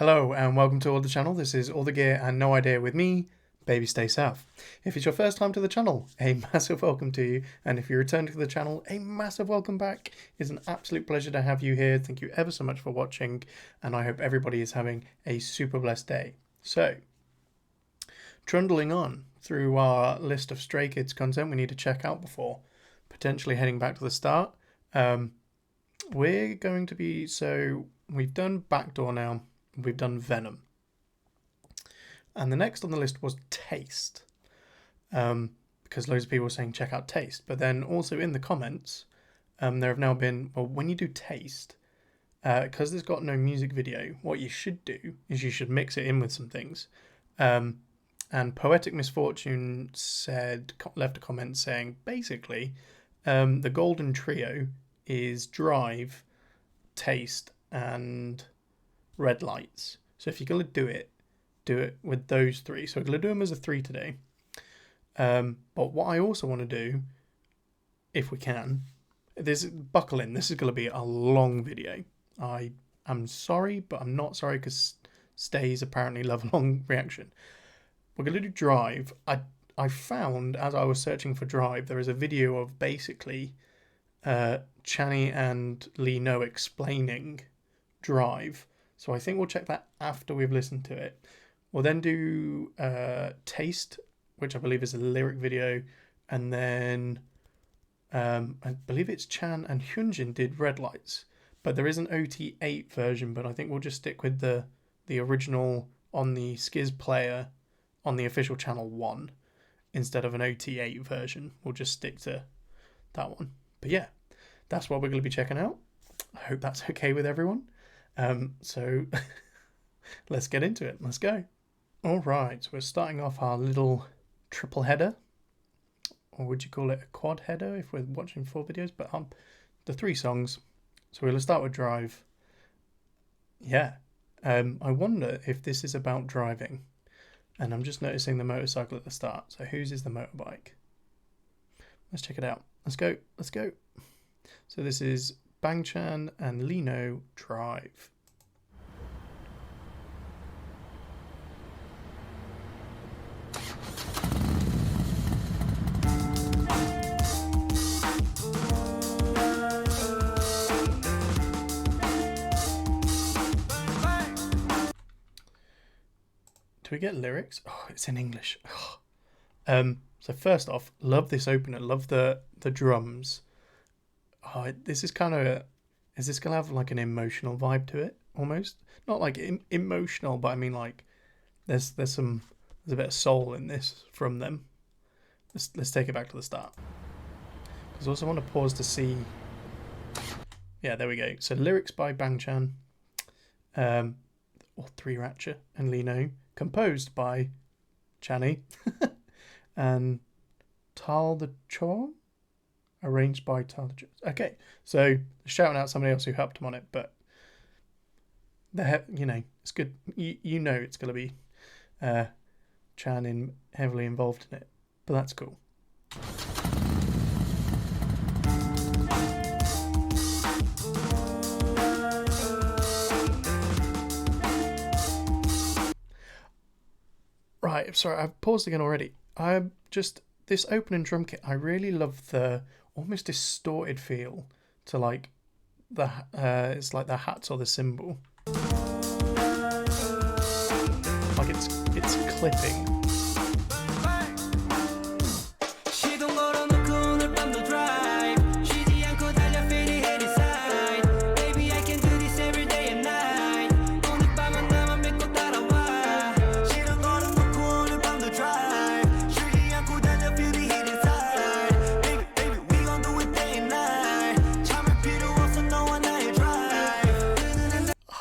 Hello and welcome to All the Channel. This is All the Gear and No Idea with me, Baby Stay South. If it's your first time to the channel, a massive welcome to you. And if you return to the channel, a massive welcome back. It's an absolute pleasure to have you here. Thank you ever so much for watching. And I hope everybody is having a super blessed day. So, trundling on through our list of Stray Kids content we need to check out before potentially heading back to the start. We're going to be, we've done Backdoor now. We've done Venom. And the next on the list was Taste. Because loads of people were saying check out Taste. But then also in the comments, there have now been, well, when you do Taste, because there's got no music video, what you should do is you should mix it in with some things. And Poetic Misfortune left a comment saying, basically, the golden trio is Drive, Taste, and Red Lights. So if you're going to do it with those three. So we're going to do them as a 3 today. But what I also want to do, if we can, buckle in. This is going to be a long video. I am sorry, but I'm not sorry because Stays apparently love a long reaction. We're going to do Drive. I found, as I was searching for Drive, there is a video of basically Channy and Lee No explaining Drive. So I think we'll check that after we've listened to it. We'll then do Taste, which I believe is a lyric video. And then I believe it's Chan and Hyunjin did Red Lights. But there is an OT8 version, but I think we'll just stick with the original on the SKZ player on the official channel 1 instead of an OT8 version. We'll just stick to that one. But yeah, that's what we're going to be checking out. I hope that's okay with everyone. So let's get into it. Let's go. All right, so we're starting off our little triple header, or would you call it a quad header if we're watching 4 videos? But the 3 songs. So we'll start with Drive. Yeah, I wonder if this is about driving. And I'm just noticing the motorcycle at the start. So whose is the motorbike? Let's check it out. Let's go. Let's go. So this is Bangchan and Lee No Drive. Do we get lyrics? Oh, it's in English. So first off, love this opener. Love the drums. Oh, this is kind of, is this going to have like an emotional vibe to it almost? Not like emotional, but I mean like there's a bit of soul in this from them. Let's take it back to the start. Because I also want to pause to see. Yeah, there we go. So lyrics by Bangchan, or 3 Ratcha and Lee No, composed by Channy and Tal the Chor. Arranged by Tyler Jones. Okay, so shouting out somebody else who helped him on it, but it's good. You know it's going to be Chan heavily involved in it, but that's cool. Right, sorry, I've paused again already. This opening drum kit, I really love the almost distorted feel to like it's like the hats or the cymbal. Like it's clipping.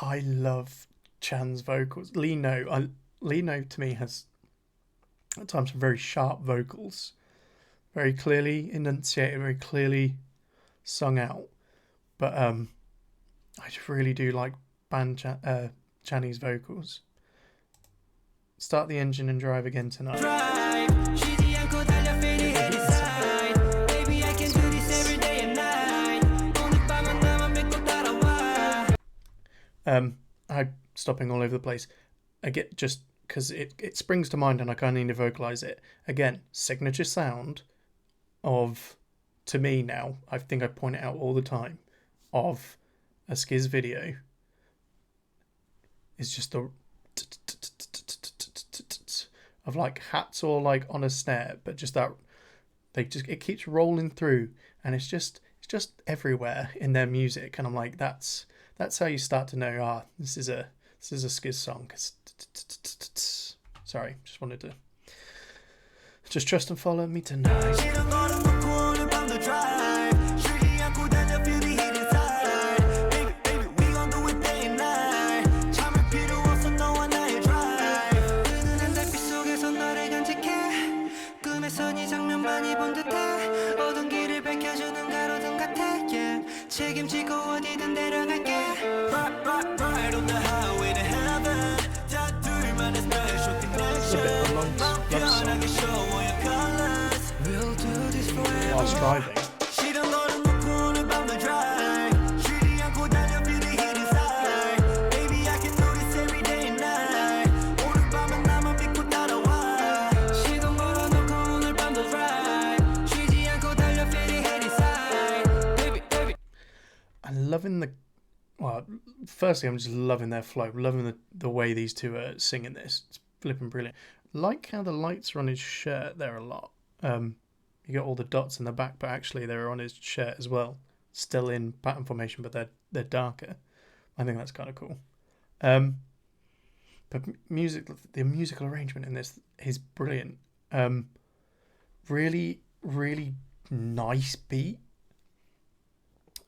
I love Chan's vocals. Lee No to me has at times some very sharp vocals, very clearly enunciated, very clearly sung out. But I just really do like Channy's vocals. Start the engine and drive again tonight. stopping all over the place. I get just because it springs to mind and I kind of need to vocalize it. Again, signature sound of, to me now, I think I point it out all the time, of a SKZ video is just the of like hats or like on a snare, but just that it keeps rolling through, and it's just everywhere in their music, and I'm like, that's how you start to know, this is a SKZ song. Sorry, just wanted to just trust and follow me tonight. Whilst driving. I'm loving firstly, I'm just loving their flow, loving the way these two are singing this. It's flipping brilliant. Like how the lights are on his shirt there a lot. You got all the dots in the back, but actually they're on his shirt as well. Still in pattern formation, but they're darker. I think that's kind of cool. But the musical arrangement in this is brilliant. Really, really nice beat.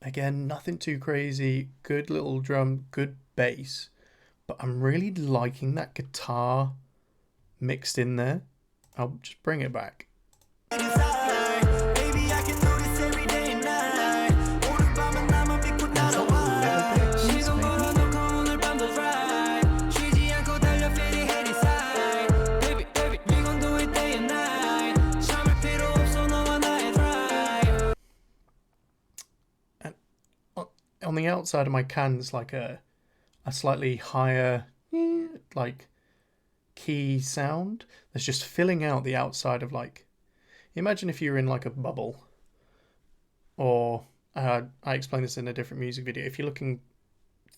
Again, nothing too crazy. Good little drum, good bass. But I'm really liking that guitar mixed in there. I'll just bring it back. On the outside of my can, it's like a slightly higher like key sound that's just filling out the outside of, like, imagine if you were in like a bubble, or I explained this in a different music video. If you're looking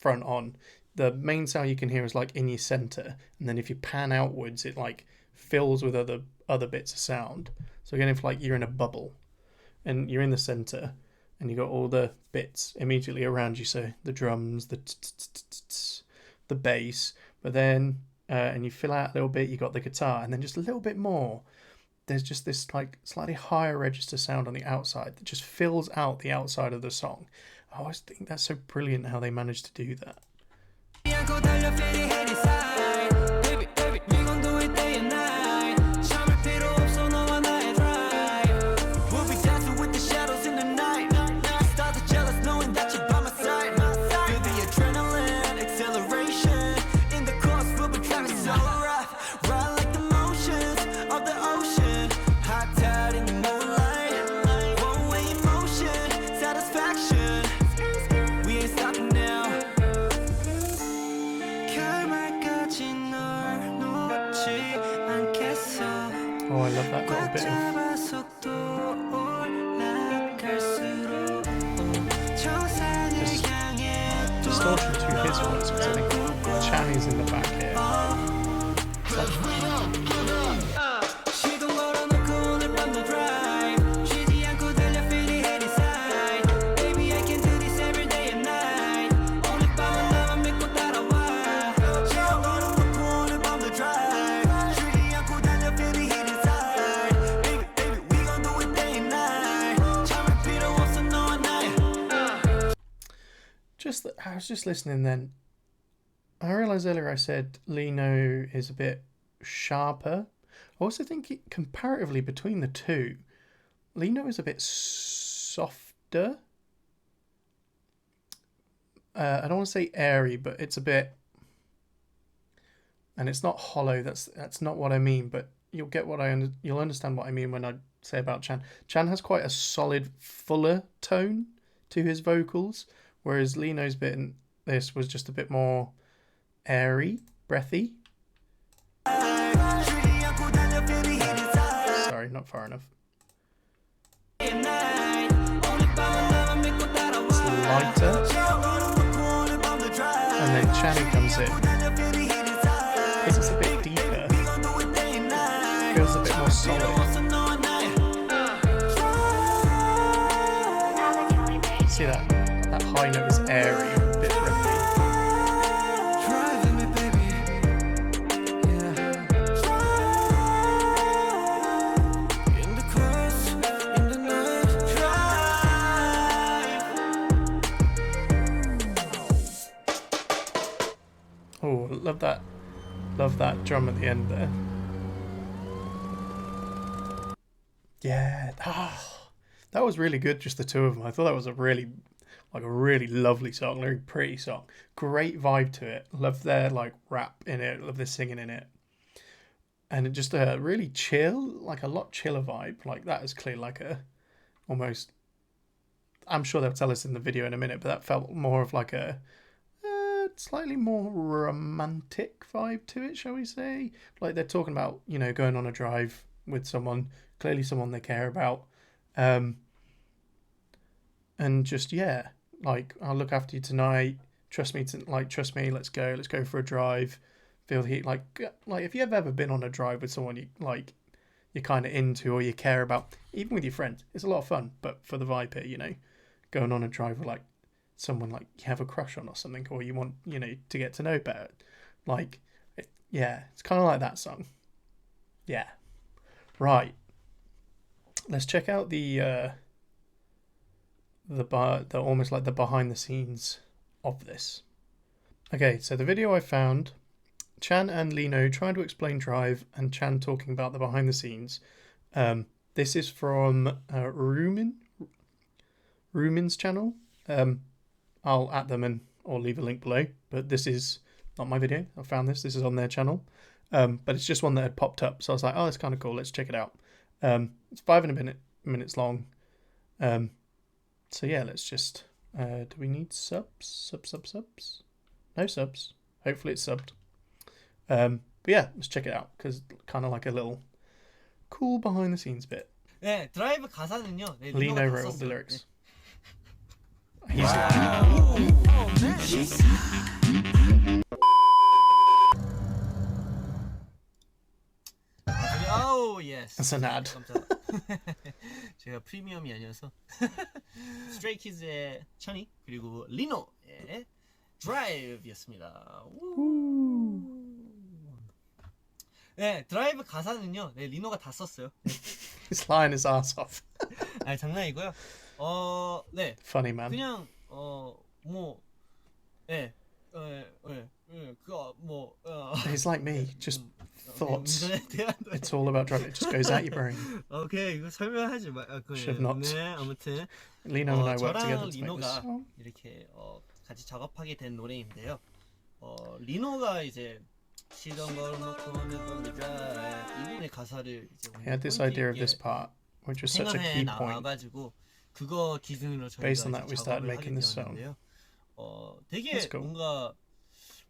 front on, the main sound you can hear is like in your center, and then if you pan outwards, it like fills with other bits of sound. So again, if like you're in a bubble and you're in the center, and you got all the bits immediately around you, so the drums, the bass, but then and you fill out a little bit, you got the guitar, and then just a little bit more. There's just this like slightly higher register sound on the outside that just fills out the outside of the song. I always think that's so brilliant how they managed to do that. Oh, I love that little bit of distortion to his voice, because I think Chan is in the back here. I was just listening then. I realised earlier I said Lino is a bit sharper. I also think comparatively between the two, Lino is a bit softer. I don't want to say airy, but it's a bit, and it's not hollow. That's not what I mean. But you'll get what you'll understand what I mean when I say about Chan. Chan has quite a solid, fuller tone to his vocals. Whereas Lino's bit in this was just a bit more airy, breathy. Sorry, not far enough. It's lighter. And then Channy comes in. Because it's a bit deeper. Feels a bit more solid. See that? That high note is airy, a bit breathy. Oh, love that. Love that drum at the end there. Yeah. Oh, that was really good, just the two of them. I thought that was a really lovely song, very pretty song. Great vibe to it. Love their like rap in it. Love their singing in it. And it just a really chill, like a lot chiller vibe. Like that is clear, like a almost. I'm sure they'll tell us in the video in a minute, but that felt more of like a slightly more romantic vibe to it, shall we say? Like they're talking about, you know, going on a drive with someone, clearly someone they care about, and just yeah, like I'll look after you tonight. Trust me, trust me. Let's go for a drive. Feel the heat. Like if you've ever been on a drive with someone you're kind of into or you care about, even with your friends, it's a lot of fun. But for the vibe here, you know, going on a drive with like someone like you have a crush on or something, or you want, you know, to get to know better, like yeah, it's kind of like that song. Yeah, right, let's check out the almost like the behind the scenes of this. Okay, so the video I found, Chan and Lino trying to explain Drive and Chan talking about the behind the scenes. This is from Rumin's channel. I'll add them or leave a link below, but this is not my video. I found this is on their channel, but it's just one that had popped up, so I was like, oh, that's kind of cool, let's check it out. It's 5 minutes long, so yeah, let's just do we need subs? No subs, hopefully it's subbed. But yeah, let's check it out, because kind of like a little cool behind the scenes bit. 네, 드라이브 가사는요. 네, Lino wrote all the lyrics. 네. 아우, yes. That's an ad. 제가 프리미엄이 아니어서 스트레이 키즈의 천이 그리고 리노의 드라이브였습니다. 네, 드라이브 가사는요. 네, 리노가 다 썼어요. He's lying his ass off. 아니, 장난이고요. 네. Funny man. 그냥 He's like me, just thoughts. It's all about driving. It just goes out your brain. 오케이, 이거 설명하지 마. Should not. 네, 아무튼 Lino and I work together 저랑 to make this 리노가 song. 이렇게 같이 작업하게 된 노래인데요. 리노가 이제 시동 걸어놓고 오늘 drive 이 부분의 가사를 이제 He had this idea of this part, which was such a key point. 나와가지고 그거 기준으로 저희가 Based on that, we started 작업을 making 하게 this song. 되었는데요. 되게 That's cool. 뭔가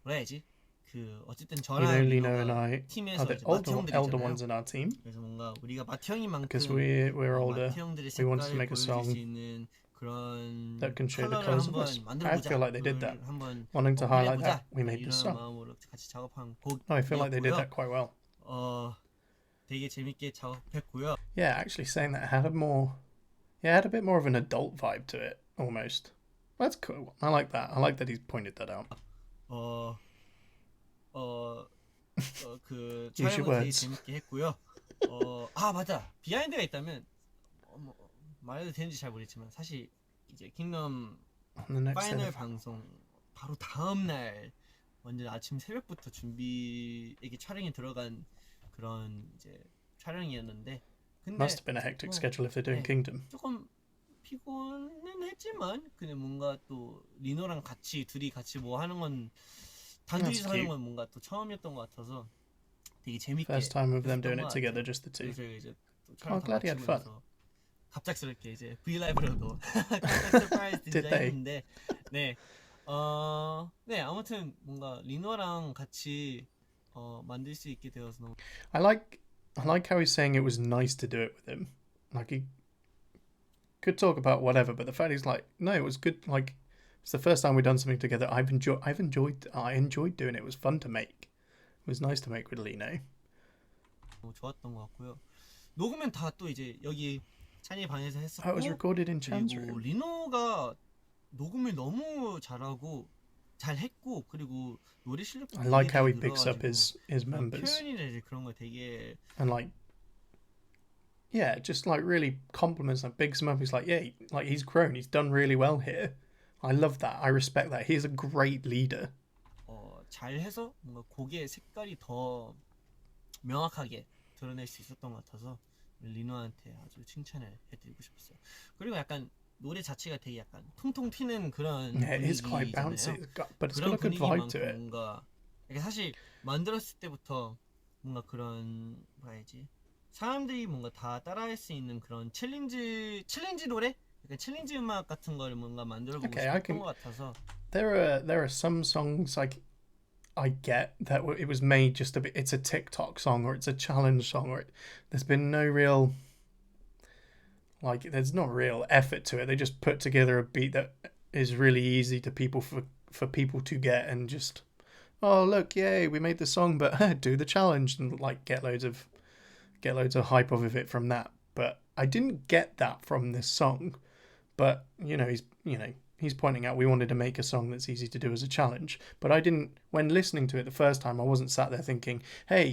뭐라 해야지? 그 어쨌든 You know, 저랑 Lino and I are 팀에서 the 이제 elder 마태형들이잖아요. ones in our team. 그래서 뭔가 우리가 마태형이만큼 Because we're older, 마태형들의 we wanted to 색깔을 make a 보여줄 song 수 있는 그런 that can show the 컬러를 colours of 한번 us. I 만들어보자. feel like they did that. 한번 Wanting to highlight 해보자. that, we made this 이런 song. 마음으로 같이 작업한 곡. No, I feel like they did that quite well. 되게 재밌게 작업했고요. Yeah, actually saying that had it had a bit more of an adult vibe to it, almost. That's cool. I like that. I like that he's pointed that out. 그 Use your 촬영을 되게 words. 재밌게 했고요. 맞아. 비하인드가 있다면 말해도 되는지 잘 모르겠지만 사실 이제 킹덤 On the next 파이널 episode. 방송 바로 다음 날 완전 아침 새벽부터 이게 촬영에 들어간 그런 이제 촬영이었는데 근데 Must have been a hectic schedule if they're doing Kingdom. 조금 피곤은 했지만 근데 뭔가 또 리노랑 둘이 같이 뭐 하는 건 단둘이서 하는 건 뭔가 또 처음이었던 것 같아서 되게 재밌게 First time of them doing it 했던 것 together, 같아요. just the two. 그래서 저희가 이제 또 촬영 다 glad he had 마치고 fun. 나서 갑작스럽게 이제 브이라이브로도 깜짝 서프라이즈 Did they? 등장했는데 네 네, 아무튼 뭔가 리노랑 같이 만들 수 있게 되어서 너무 I like I like how he's saying it was nice to do it with him. Like he could talk about whatever, but the fact he's like, no, it was good. Like it's the first time we've done something together. I enjoyed doing it. It was fun to make. It was nice to make with Lino. 좋았던 것 같고요. 녹음은 다 또 이제 여기 찬이 방에서 Oh, it was 했었고 recorded in Chan's 그리고 room. 리노가 녹음을 너무 잘하고 잘했고 그리고 노래 실력도 I 되게 like how 잘 he picks up 늘어가지고 his 그 members 표현이나 이제 그런 거 되게 and like yeah, just like really compliments and bigs him up. He's like, yeah, like he's grown. He's done really well here. I love that. I respect that. He's a great leader. 잘해서 뭔가 곡의 색깔이 더 명확하게 드러낼 수 있었던 것 같아서 리노한테 아주 칭찬을 해드리고 싶었어요. 그리고 약간 노래 자체가 되게 약간 통통 튀는 그런 Yeah, it is quite 분위기잖아요. bouncy, but it's got 그런 a good vibe to 분위기만큼 it. 뭔가 이게 사실 만들었을 때부터 뭔가 그런 뭐라 해야지 사람들이 뭔가 다 따라할 수 있는 그런 챌린지 노래? 약간 챌린지 음악 같은 걸 뭔가 만들어보고 Okay, I 싶었던 can. 것 같아서 There are some songs like I get that it was made just a bit. It's a TikTok song or it's a challenge song or there's been no real like there's not real effort to it. They just put together a beat that is really easy to people for people to get and just oh look yay we made the song but do the challenge and like get loads of hype off of it from that. But I didn't get that from this song. But he's pointing out we wanted to make a song that's easy to do as a challenge. But I didn't when listening to it the first time I wasn't sat there thinking, hey,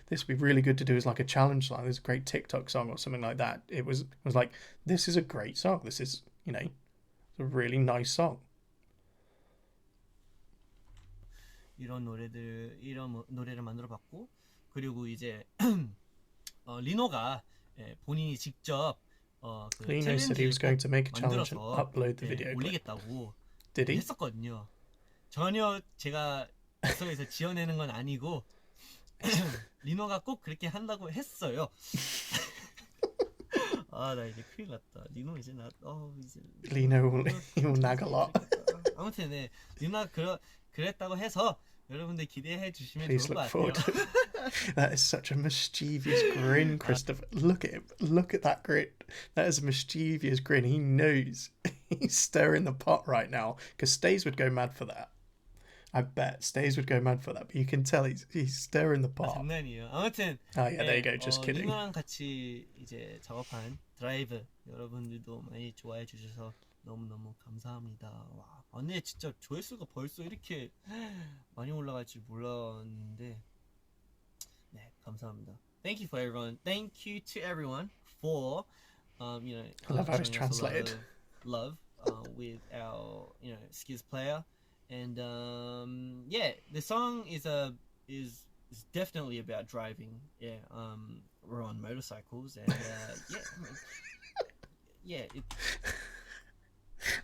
this would be really good to do as like a challenge song. This is a great TikTok song or something like that. It was like this is a great song. This is a really nice song. 이런 노래를 만들어봤고 그리고 이제 리노가 본인이 직접 그 Lino said he was going to make a challenge and 만들어서 upload the video clip. 올리겠다고 Did he? 했었거든요. 전혀 제가 뱃속에서 지어내는 건 아니고 리노가 꼭 그렇게 한다고 했어요. 아 나 이제 큰일 났다. 리노 이제 이제 Lino will nag a lot. 아무튼 네 리노가 그랬다고 해서 여러분들 기대해 주시면 Please 좋을 것 look 같아요. forward. That is such a mischievous grin, Christopher. Look at him. Look at that grin. That is a mischievous grin. He knows he's stirring the pot right now because Stays would go mad for that. I bet Stays would go mad for that. But you can tell he's stirring the pot. 장난이에요. 아무튼 Oh yeah, there you go. Just kidding. 리노랑 같이 이제 작업한 드라이브 여러분들도 많이 좋아해 주셔서 너무너무 감사합니다. 와, 아니 진짜 조회수가 벌써 이렇게 많이 올라갈 줄 몰랐는데 네, 감사합니다. Thank you for everyone. Thank you to everyone for I love how it's translated. Love with our skills player and yeah, the song is definitely about driving. Yeah, we're on motorcycles and yeah,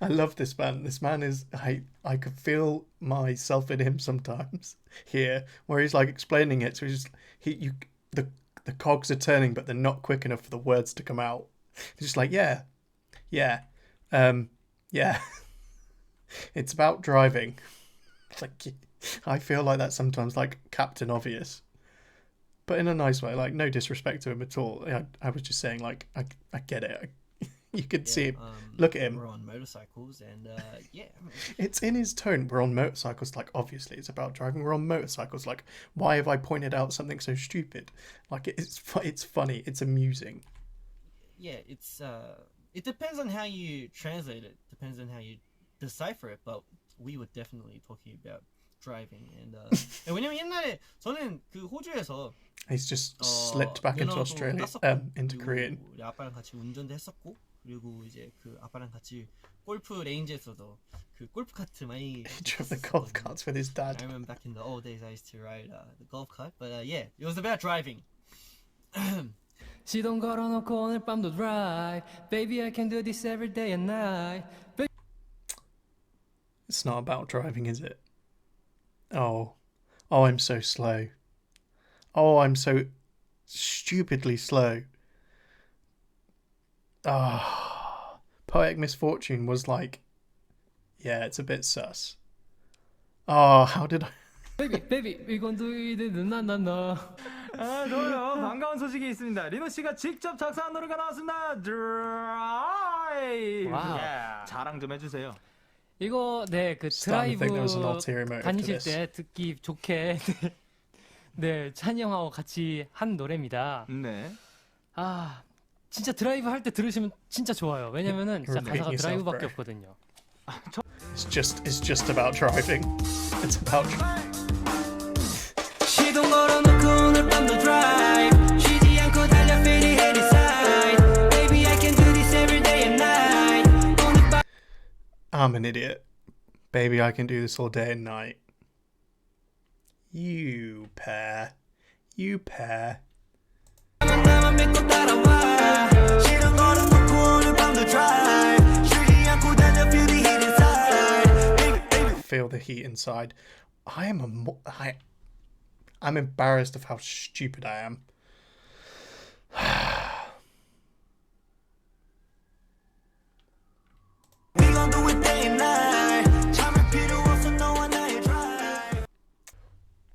I love this man. This man is I could feel myself in him sometimes here, where he's like explaining it. So he's just the cogs are turning, but they're not quick enough for the words to come out. He's just like yeah. It's about driving. It's like I feel like that sometimes, like Captain Obvious, but in a nice way. Like no disrespect to him at all. I was just saying, like I get it. You could see him. Look at him. We're on motorcycles and yeah. It's in his tone. We're on motorcycles. Like obviously, it's about driving. We're on motorcycles. Like why have I pointed out something so stupid? Like it's funny. It's amusing. Yeah, it depends on how you translate it. Depends on how you decipher it. But we were definitely talking about driving and 왜냐면 옛날에 저는 그 호주에서 He's just slipped back into Australia, into Korean. 우리 아빠랑 같이 운전도 했었고 그리고 이제 그 아빠랑 같이 골프 레인지에서도 그 골프 카트 많이 He drove the golf carts with his dad. I remember back in the old days I used to ride the golf cart, but yeah, it was about driving. 시동 걸어놓고 오늘 밤도 drive. Baby, I can do this every day and night. It's not about driving, is it? Oh, I'm so slow. Oh, I'm so stupidly slow. Poetic Misfortune was like, yeah, it's a bit sus. Oh, how did I? Baby, we gon' do it, na na na. 아, 좋아요. 반가운 소식이 있습니다. 리노 씨가 직접 작사한 노래가 나왔습니다. 드라이브. 와우. 자랑 좀 해주세요. 이거 그 Starting to think there was an 드라이브 ulterior motive to 다니실 this. 때 듣기 좋게 네 찬이 형하고 같이 한 노래입니다. 네. 아 진짜 드라이브 할 때 들으시면 진짜 좋아요. 왜냐면은 진짜 Repeat 가사가 yourself, 드라이브밖에 bro. 없거든요. It's just about driving. It's about. 시동 걸어놓고 오늘 밤도 drive 쉬지 않고 달려 feel it inside Baby I can do this every day and night 오늘 밤 I'm an idiot. Baby, I can do this all day and night. You pair. You pair. 나만 믿고 따라와 시동 걸어놓고 오늘 밤도 drive 쉬지 않고 달려 feel the heat inside Feel the heat inside. I'm embarrassed of how stupid I am. We gon' do it day and night 참을 필요 없어 너와 나의 drive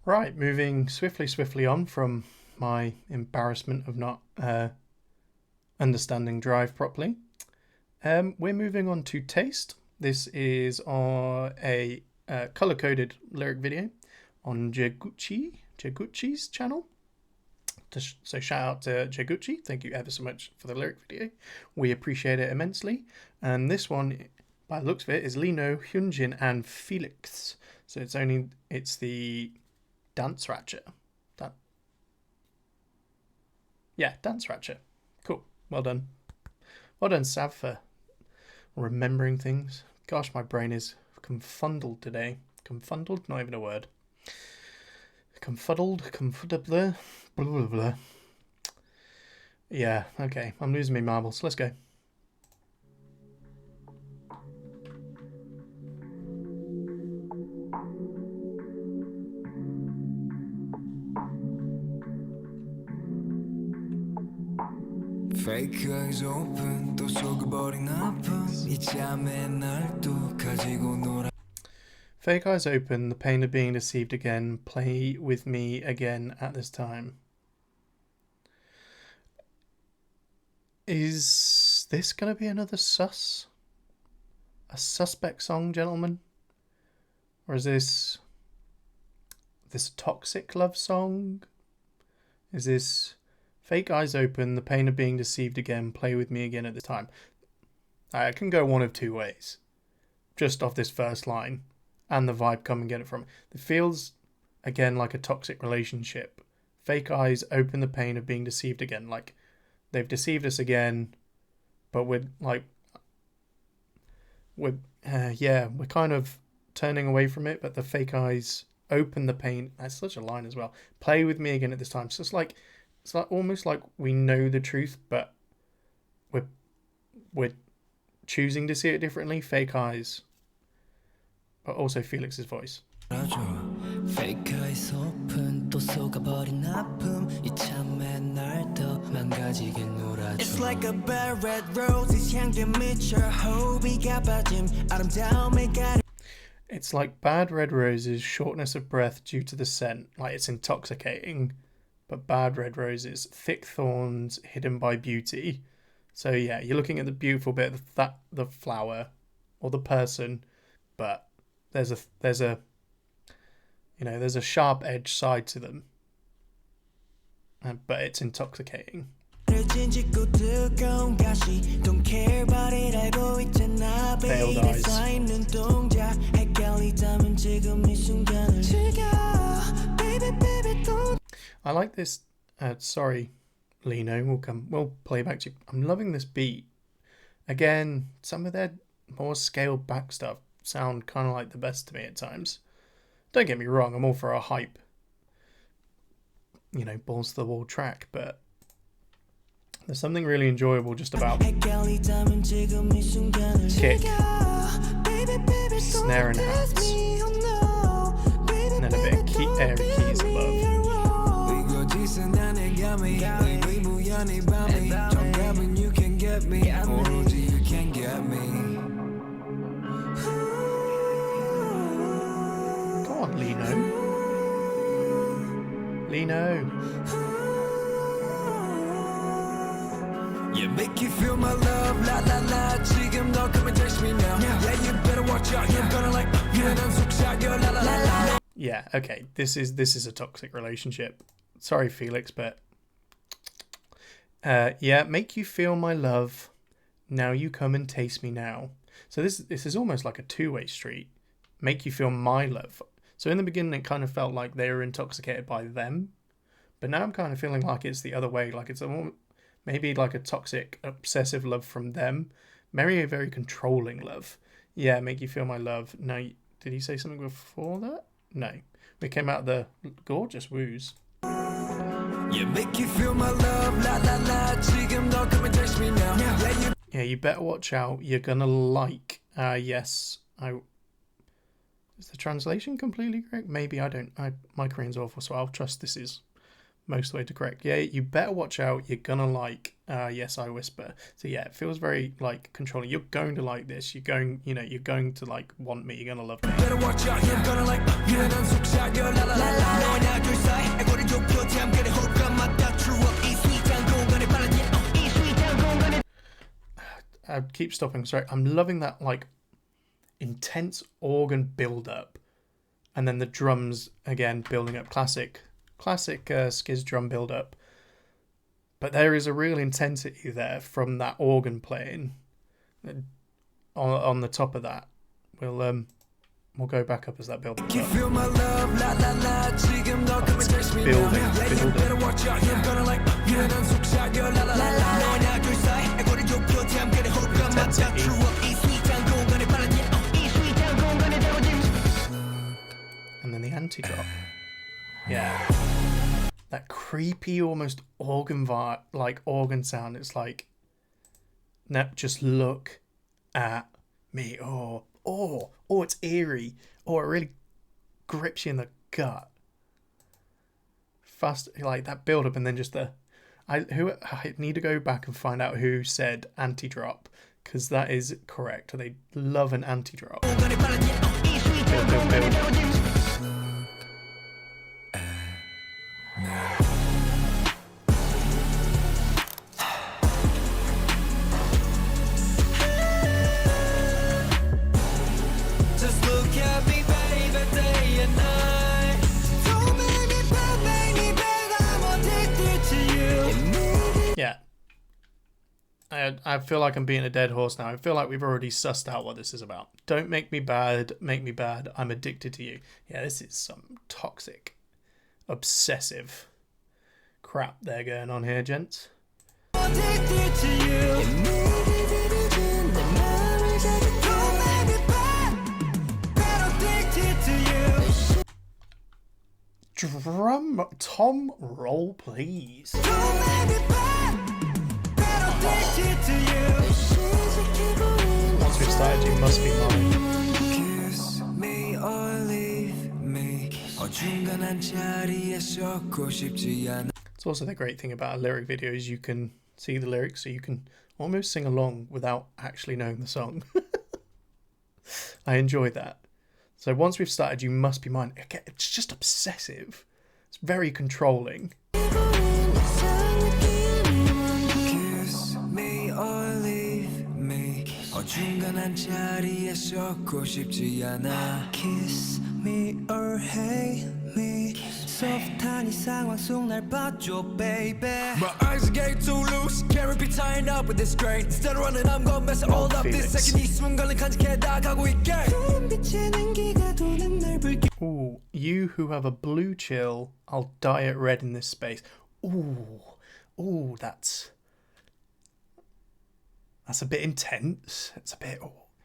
Right, moving swiftly on from my embarrassment of not understanding drive properly. We're moving on to Taste. This is a color-coded lyric video on Jaguchi's channel. So shout out to Jaguchi. Thank you ever so much for the lyric video. We appreciate it immensely. And this one, by the looks of it, is Lino, Hyunjin, and Felix. So it's the Dance Ratchet. Dance Ratchet. Cool. Well done. Well done, Sav, for remembering things. Gosh, my brain is confuddled today. Confuddled? Not even a word. Confuddled? Blah, blah, blah. Yeah, okay. I'm losing my marbles. Let's go. Fake eyes open 또 속어버린 아픔 이 잠에 날 또 가지고 놀아 Fake eyes open, the pain of being deceived again. Play with me again at this time. Is this going to be another a suspect song, gentlemen? Or is this a toxic love song? Is this Fake eyes open, the pain of being deceived again, play with me again at this time? I can go one of two ways, just off this first line, and the vibe come and get it from it. It feels, again, like a toxic relationship. Fake eyes open the pain of being deceived again. Like, they've deceived us again, but we're kind of turning away from it, but the fake eyes open the pain. That's such a line as well. Play with me again at this time. So it's like almost like we know the truth, but we're choosing to see it differently. Fake eyes, but also Felix's voice. Fake eyes open 또 속아버린 아픔 이참에 날 더 망가지게 놀아줘 It's like a bad red roses 향기 미쳐 호비가 빠짐 아름다움을 가리 It's like bad red roses, shortness of breath due to the scent. Like, it's intoxicating, but bad red roses, thick thorns hidden by beauty. So yeah, you're looking at the beautiful bit of the flower or the person, but there's a sharp edge side to them, but it's intoxicating. Failed eyes. I like this. Sorry, Lino. We'll play back to you. I'm loving this beat. Again, some of their more scaled back stuff sound kind of like the best to me at times. Don't get me wrong, I'm all for a hype, balls to the wall track, but there's something really enjoyable just about kick, snare and hats, and then a bit of airy keys above. Yeah, make you feel my love, la la la. 지금 너 come and taste me now. Yeah, you better watch out. You're gonna like, yeah, 난 속삭여, la la la la. Yeah, okay. This is a toxic relationship. Sorry, Felix, but yeah, make you feel my love. Now you come and taste me now. So this is almost like a two-way street. Make you feel my love. So in the beginning, it kind of felt like they were intoxicated by them, but now I'm kind of feeling like it's the other way. Like it's maybe like a toxic, obsessive love from them. Maybe a very controlling love. Yeah, make you feel my love. Now, did he say something before that? No. We came out the gorgeous woos. Yeah, make you feel my love, la la la. 지금 너 come and taste me now. Yeah, you better watch out. You're gonna like. Yes, Is the translation completely correct? Maybe I don't. My Korean's awful, so I'll trust this is most of the way to correct. Yeah, you better watch out. You're gonna like. Yes, I whisper. So yeah, it feels very like controlling. You're going to like this. You're going. You're going to like want me. You're gonna love me. Better watch out. You're gonna like. Yeah, 난 속삭여, la la la la. 너와 둘 사이 애고를 좁혀 잠깐의 호흡감 맞다. True up 이 스윗한 공간에 바라지. 이 스윗한 공간에. I keep stopping. Sorry, I'm loving that like intense organ build up, and then the drums again building up. Classic SKZ drum build up. But there is a real intensity there from that organ playing. On the top of that, we'll go back up as that build up. You feel my love, la la la. 지금 너 come and taste me now. Building. You better watch out. You're gonna like. Yeah, 난 속삭여, la la la la. 너와 둘 사이 애고를 좁혀 잠깐의 호흡감 맞다. True up 이 스윗한 공간에 바라지. 이 스윗한 공간에 대고짐. And then the anti-drop. Yeah. That creepy, almost organ organ sound. It's like, no, just look at me. Oh, it's eerie. Oh, it really grips you in the gut. Fast, like that build up, and then just I need to go back and find out who said anti-drop, because that is correct. They love an anti-drop. Build. Just look at me, baby, day and night. Don't make me bad, I'm addicted to you. Yeah. I feel like I'm being a dead horse now. I feel like we've already sussed out what this is about. Don't make me bad, I'm addicted to you. Yeah, this is some toxic, obsessive crap they're going on here, gents. Addicted to you. Don't make me bad, addicted to you. Tom roll, please. Don't make me bad, addicted to you. Once we've started, you must be mine. Kiss me or leave me. 어중간한 자리에 썩고 싶지 않아. It's also the great thing about a lyric video is you can see the lyrics, so you can almost sing along without actually knowing the song. I enjoy that. So once we've started, you must be mine. Again, it's just obsessive. It's very controlling. Kiss me or leave me. 어중간한 자리에 썩고 싶지 않아. Kiss me or hate me. 소프트한 이 상황 속 날 봐줘, baby. My eyes are getting too loose. Can't be tying up with this strain. Instead of running, I'm gonna mess it all up. This second 이 순간을 간직해 나가고 있게. 빛의 냉기가 도는 날 불게. Ooh, you who have a blue chill, I'll dye it red in this space. Ooh, that's a bit intense. It's a bit.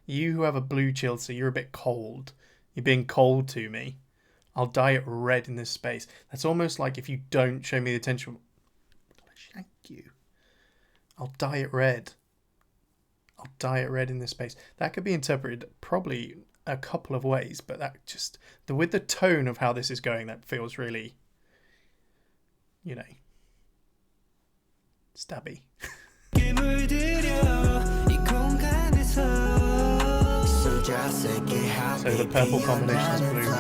You who have a blue chill, so you're a bit cold. You're being cold to me. I'll dye it red in this space. That's almost like if you don't show me the attention, I'll shank you. I'll dye it red. I'll dye it red in this space. That could be interpreted probably a couple of ways, but that just with the tone of how this is going, that feels really, stabby. So the purple combination is blue.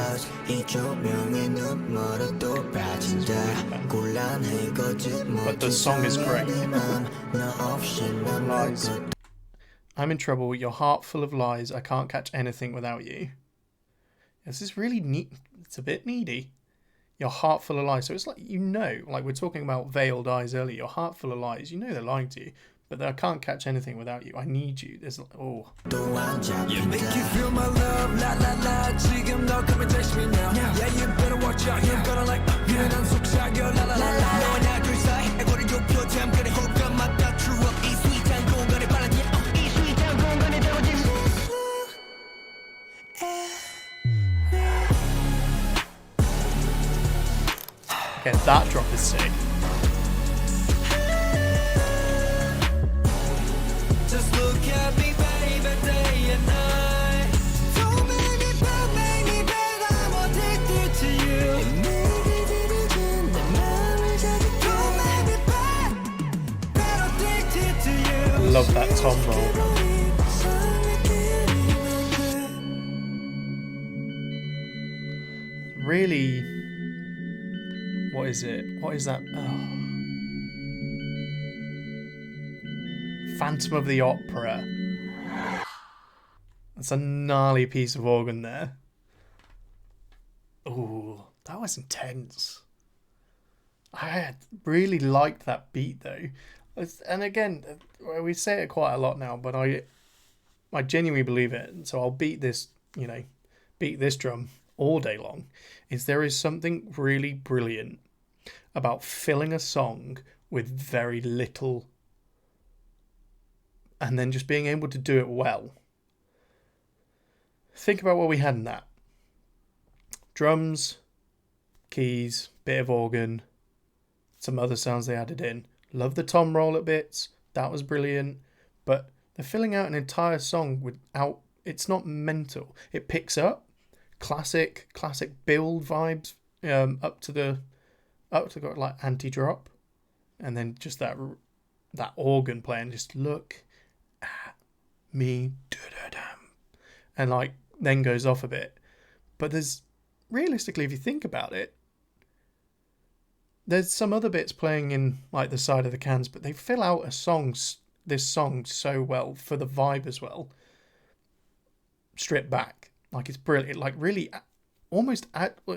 But the song is great. Lies. I'm in trouble. Your heart full of lies. I can't catch anything without you. This is really neat. It's a bit needy. Your heart full of lies. So it's like, you know, like we're talking about veiled eyes earlier. Your heart full of lies. You know they're lying to you. But I can't catch anything without you. I need you. There's oh. Yeah, make you feel my love, la la la. 지금 너 come and text me now. Yeah, you better watch out. You're gonna like 유난한 속삭여, la la la la. 너와 나 둘 사이 애고를 좁혀 잠깐의 호흡과 맞다 추억 이 스윗한 공간에 빨라진 이 스윗한 공간에 담아진. Okay, that drop is sick. Just look at me, baby, day and night. So many bad, many bad, I'm addicted to you. So many bad, bad, addicted to you. Love that tom roll. Really, what is it? What is that? Oh. Phantom of the Opera. That's a gnarly piece of organ there. Ooh, that was intense. I really liked that beat though. And again, we say it quite a lot now, but I genuinely believe it. So I'll beat this, you know, beat this drum all day long. There is something really brilliant about filling a song with very little and then just being able to do it well. Think about what we had in that. Drums, keys, bit of organ, some other sounds they added in. Love the tom roll at bits. That was brilliant. But they're filling out an entire song without... It's not mental. It picks up. Classic build vibes up to like anti-drop. And then just that organ playing. Just look at me, and like then goes off a bit. But there's realistically, if you think about it, there's some other bits playing in like the side of the cans, but they fill out this song so well for the vibe as well. Stripped back, like it's brilliant. Like really, almost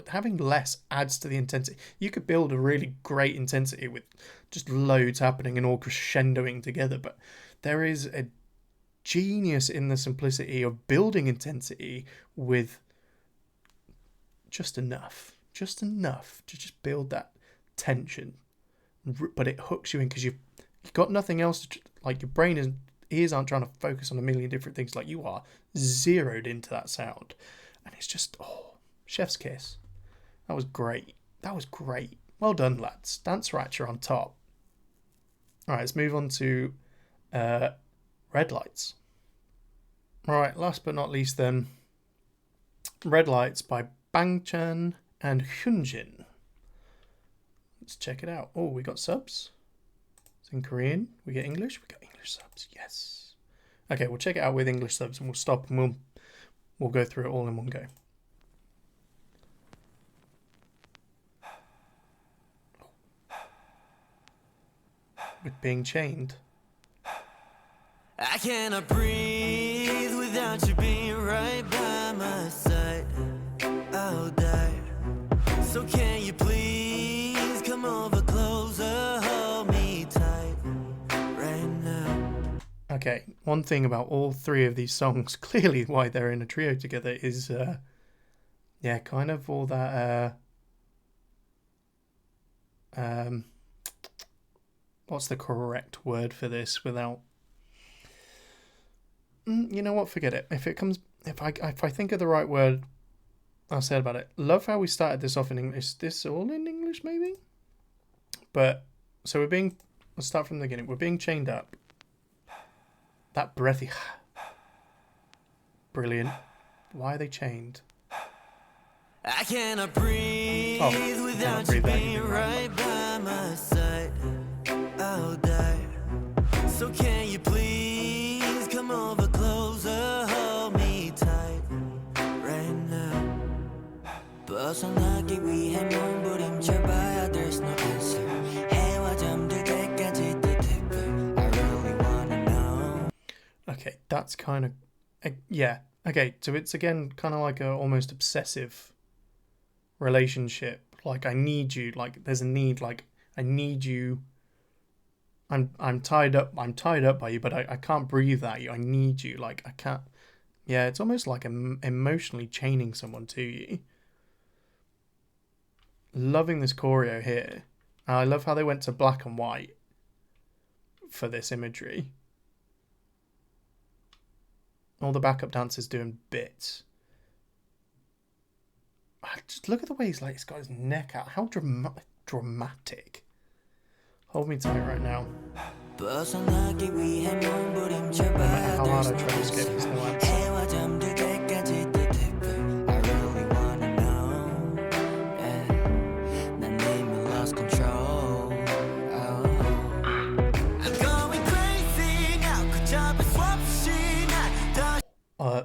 having less adds to the intensity. You could build a really great intensity with just loads happening and all crescendoing together, but there is a genius in the simplicity of building intensity with just enough to just build that tension, but it hooks you in because you've got nothing else to, like your brain and ears aren't trying to focus on a million different things. Like you are zeroed into that sound, and it's just chef's kiss. That was great. Well done, lads. Dance Ratcher on top. All right, let's move on to Red Lights. All right, last but not least then, Red Lights by Bangchan and Hyunjin. Let's check it out. Oh, we got subs. It's in Korean. We get English. We got English subs. Yes. Okay, we'll check it out with English subs and we'll stop and we'll go through it all in one go. With being chained. I cannot breathe without you being right by my side. I'll die. So can you please come over closer, hold me tight right now. Okay, one thing about all three of these songs, clearly why they're in a trio together, is kind of all that what's the correct word for this without... you know what? Forget it. If I think of the right word, I'll say about it. Love how we started this off in English. Is this all in English, maybe? But so let's start from the beginning. We're being chained up. That breathy, brilliant. Why are they chained? I cannot breathe without you being right by my side. I'll die. So can you please come over closer, hold me tight right now. 벗어나기 위해 몸부림쳐봐야 there's no answer. 해와 잠들 때까지 또 I really Okay, that's kind of... yeah. Okay, so it's again kind of like a almost obsessive relationship. Like, I need you. Like, there's a need. Like, I need you. I'm tied up. I'm tied up by you, but I can't breathe at you. I need you. Like, I can't... Yeah, it's almost like emotionally chaining someone to you. Loving this choreo here. I love how they went to black and white for this imagery. All the backup dancers doing bits. Just look at the way he's got his neck out. How dramatic. Hold me tight right now. No matter how hard I try to escape, there's no answer.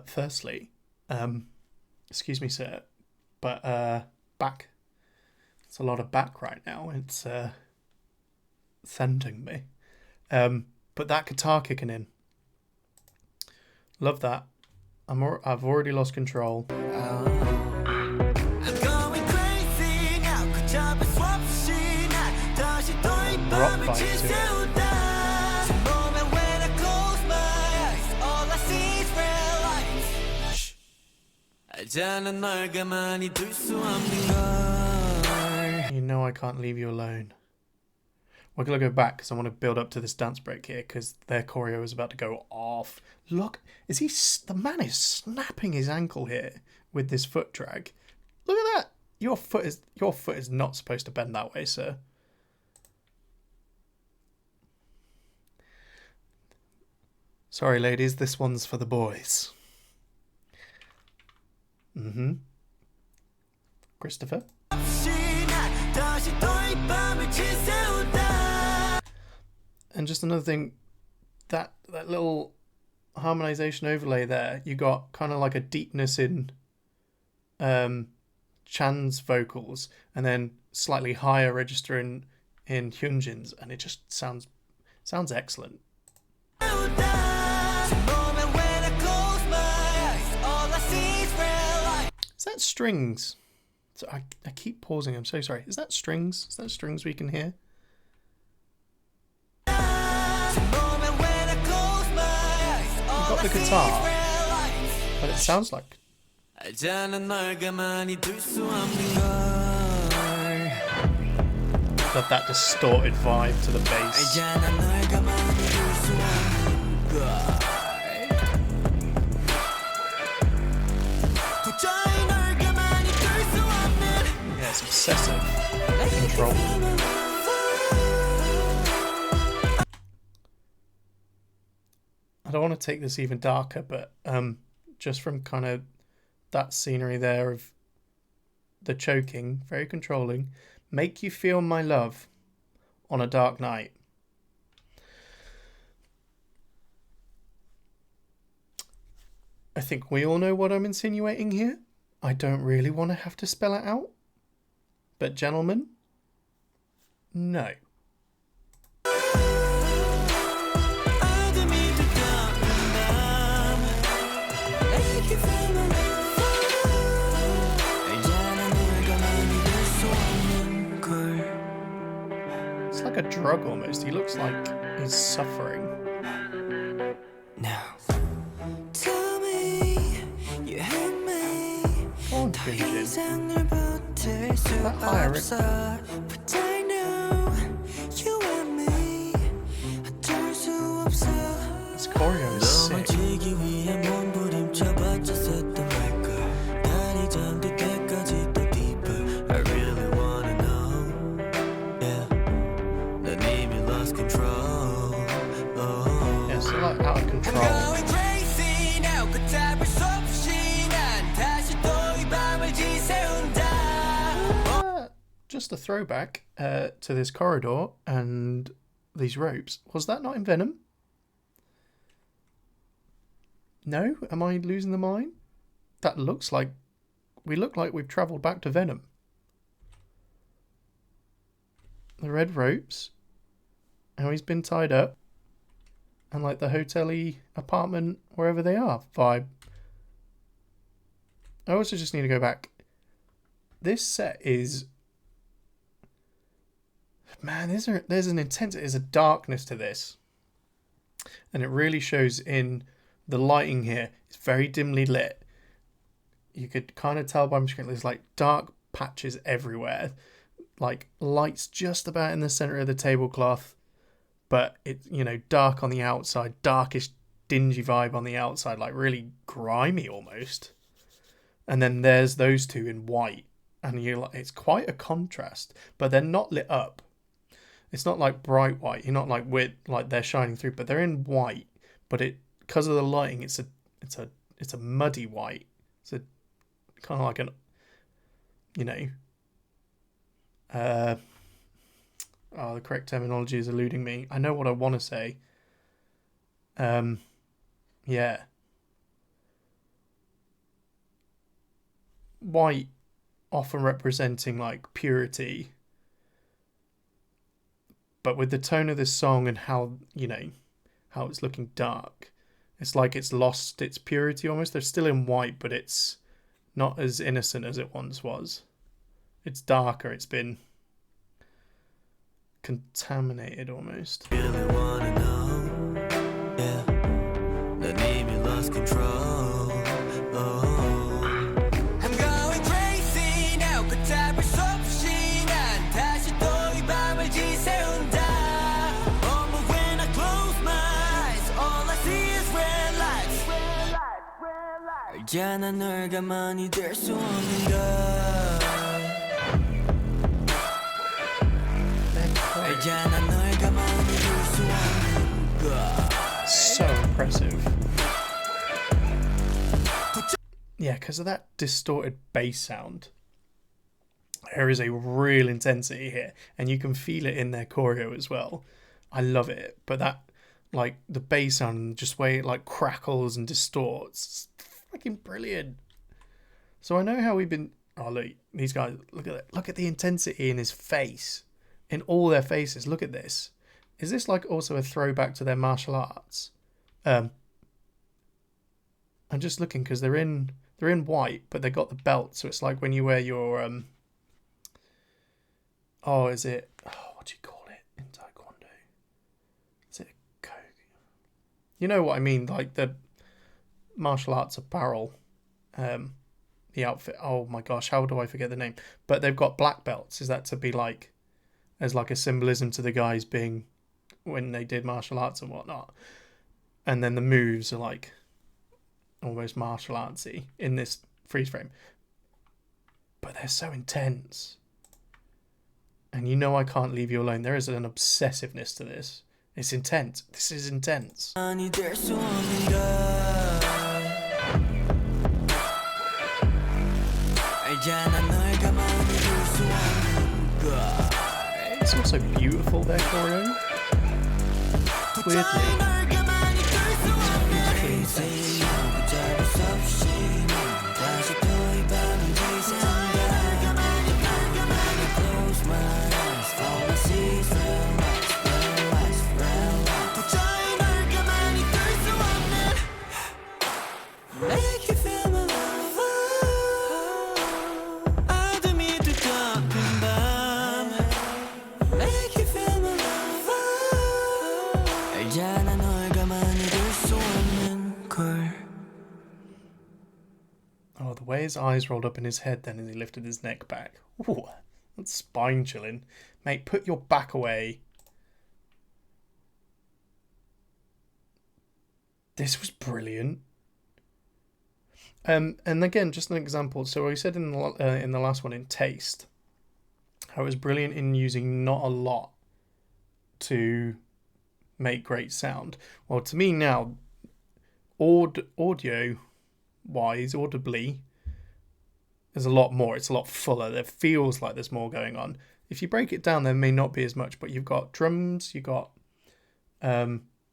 Firstly, excuse me, sir, but back. It's a lot of back right now. It's sending me. But that guitar kicking in. Love that. I've already lost control. Rock fight to it. You know I can't leave you alone. We're going to go back because I want to build up to this dance break here because their choreo is about to go off. Look, the man is snapping his ankle here with this foot drag. Look at that. Your foot is not supposed to bend that way, sir. Sorry, ladies, this one's for the boys. Christopher. And just another thing, that little harmonization overlay there, you got kind of like a deepness in Chan's vocals, and then slightly higher register in Hyunjin's, and it just sounds excellent. Is that strings? So I keep pausing, I'm so sorry. Is that strings? Is that strings we can hear? You've got the guitar, but it sounds like... Got that distorted vibe to the bass. Yeah, it's obsessive control. I don't want to take this even darker, but just from kind of that scenery there of the choking, very controlling. Make you feel my love on a dark night. I think we all know what I'm insinuating here. I don't really want to have to spell it out. But gentlemen, no. It's like a drug almost. He looks like he's suffering. Now, tell me you hate me. Go on, Hyunjin. That higher but I know you want me. This choreo is sick. Yeah, it's like out of control. Just a throwback to this corridor and these ropes. Was that not in Venom? No? Am I losing the mind? That looks like... We look like we've travelled back to Venom. The red ropes. How he's been tied up. and like the hotel-y apartment wherever they are vibe. I also just need to go back. This set is, man, there's an intensity, there's a darkness to this, and it really shows in the lighting here. It's very dimly lit. You could kind of tell by my screen there's like dark patches everywhere, like lights just about in the center of the tablecloth, but it's, you know, dark on the outside, darkish, dingy vibe on the outside, like really grimy almost. And then there's those two in white, and you like, it's quite a contrast, but they're not lit up. It's not like bright white. You're not like like they're shining through, but they're in white. But it, because of the lighting, it's a muddy white. It's a kind of like an, you know, the correct terminology is eluding me. I know what I want to say. Yeah. White often representing like purity, but with the tone of this song and how, you know, how it's looking dark, it's like it's lost its purity almost. They're still in white, but it's not as innocent as it once was. It's darker, it's been contaminated almost. Really wanna know, yeah. 난 이미 lost control. Oh. I'm going crazy now. 걷잡을 수 없이 난 다시 또 이 밤을 지새운다. Oh, but when I close my eyes, all I see is red lights. 알잖아 널 가만히 될 수 없는 걸. So impressive. Yeah, because of that distorted bass sound, there is a real intensity here, and you can feel it in their choreo as well. I love it, but that, like, the bass sound, just way it like crackles and distorts, it's fucking brilliant. So I know how we've been. Oh look, these guys, look at it. Look at the intensity in his face. In all their faces, look at this. Is this like also a throwback to their martial arts? I'm just looking because they're in white, but they got the belt, so it's like when you wear your what do you call it in Taekwondo? Is it a kogi? You know what I mean, like the martial arts apparel, the outfit. Oh my gosh, how do I forget the name? But they've got black belts. Is that to be like, as like a symbolism to the guys being when they did martial arts and whatnot, and then the moves are like almost martial artsy in this freeze frame, but they're so intense, and you know I can't leave you alone. There is an obsessiveness to this. It's intense. This is intense. It's also beautiful, their choreo. Weirdly. Oh, the way his eyes rolled up in his head then as he lifted his neck back. Ooh, that's spine chilling. Mate, put your back away. This was brilliant. And again, just an example. So I said in the last one, in taste, how it was brilliant in using not a lot to make great sound. Well, to me now, audio wise, audibly, there's a lot more. It's a lot fuller. There feels like there's more going on. If you break it down, there may not be as much, but you've got drums, you've got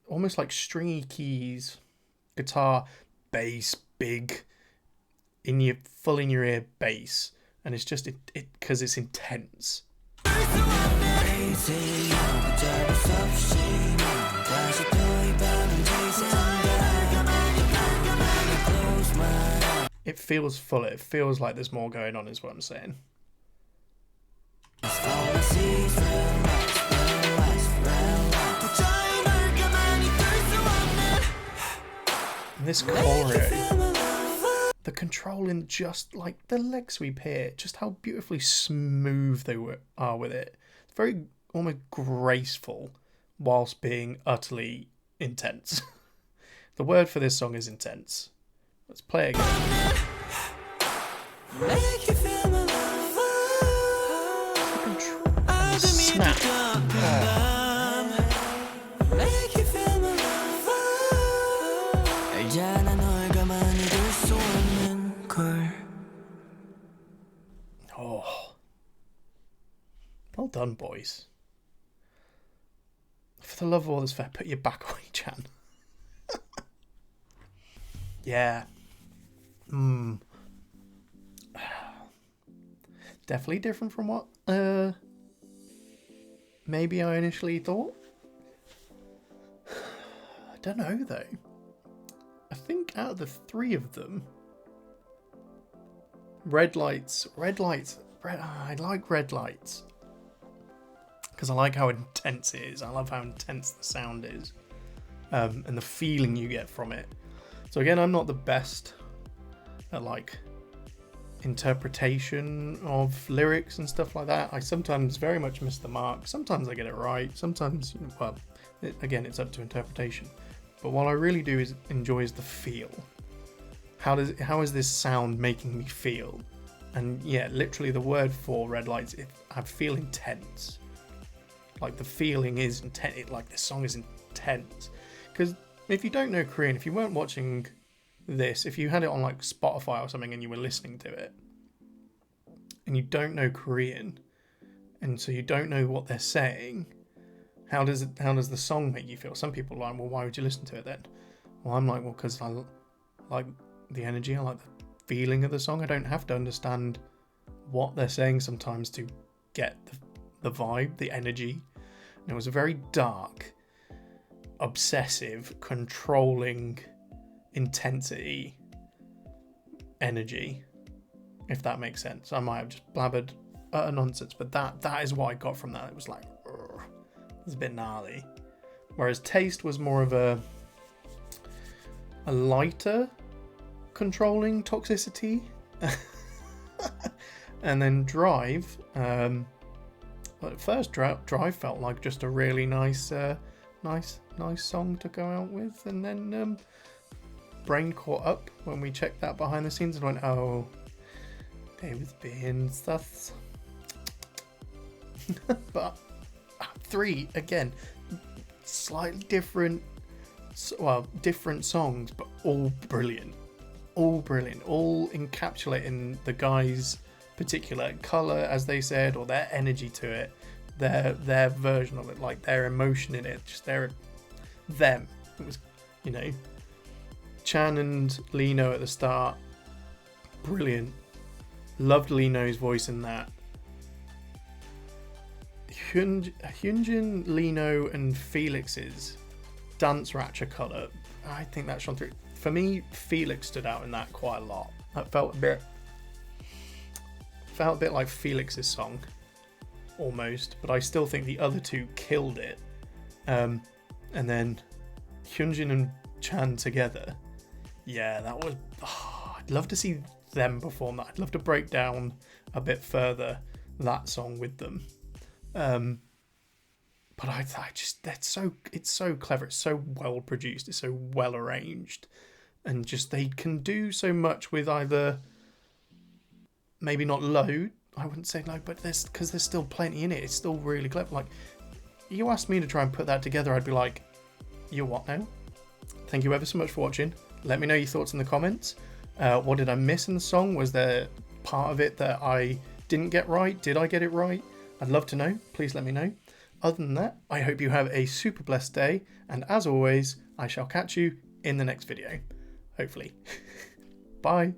almost like stringy keys, guitar, bass, big, full in your ear bass, and it's just it because it's intense. it feels fuller. It feels like there's more going on, is what I'm saying. And this choreo, the control in just like the leg sweep here, just how beautifully smooth they are with it. It's very almost graceful whilst being utterly intense. The word for this song is intense. Let's play it again. Snap. Oh. Well done, boys. For the love of all that's fair, put your back away, Chan. Yeah. Definitely different from what maybe I initially thought. I don't know though. I think out of the three of them, red lights. I like red lights because I like how intense it is. I love how intense the sound is, and the feeling you get from it. So again, I'm not the best at like interpretation of lyrics and stuff like that. I sometimes very much miss the mark. Sometimes I get it right. Sometimes, well, again, it's up to interpretation. But what I really do is enjoy the feel. How is this sound making me feel? And yeah, literally the word for red lights, I feel intense. Like the feeling is intense. Like this song is intense. Because if you don't know Korean, if you weren't watching this, if you had it on like Spotify or something and you were listening to it and you don't know Korean and so you don't know what they're saying, how does the song make you feel? Some people are like, well, why would you listen to it then? Well, I'm like, well, because I like the energy, I like the feeling of the song. I don't have to understand what they're saying sometimes to get the vibe, the energy. And it was a very dark, obsessive, controlling intensity energy, if that makes sense. I might have just blabbered utter nonsense, but that is what I got from that. It was like, it was a bit gnarly. Whereas Taste was more of a lighter controlling toxicity. And then Drive, well, at first Drive felt like just a really nice song to go out with, and then brain caught up when we checked that behind the scenes and went, oh, they was being sus. But 3 again, slightly different songs, but all brilliant, all encapsulating the guys' particular colour, as they said, or their energy to it, their version of it, like their emotion in it, just them. It was, Chan and Lino at the start, brilliant. Loved Lino's voice in that. Hyunjin, Lino, and Felix's dance ratchet colour, I think that shone through. For me, Felix stood out in that quite a lot. That felt a bit like Felix's song, almost, but I still think the other two killed it. And then Hyunjin and Chan together, yeah, that was. I'd love to see them perform that. I'd love to break down a bit further that song with them. But I just, it's so clever. It's so well produced. It's so well arranged, and just they can do so much with either maybe not load. I wouldn't say load, but there's still plenty in it. It's still really clever. Like, you asked me to try and put that together, I'd be like, you what now? Thank you ever so much for watching. Let me know your thoughts in the comments. What did I miss in the song? Was there part of it that I didn't get right? Did I get it right? I'd love to know. Please let me know. Other than that, I hope you have a super blessed day. And as always, I shall catch you in the next video. Hopefully. Bye.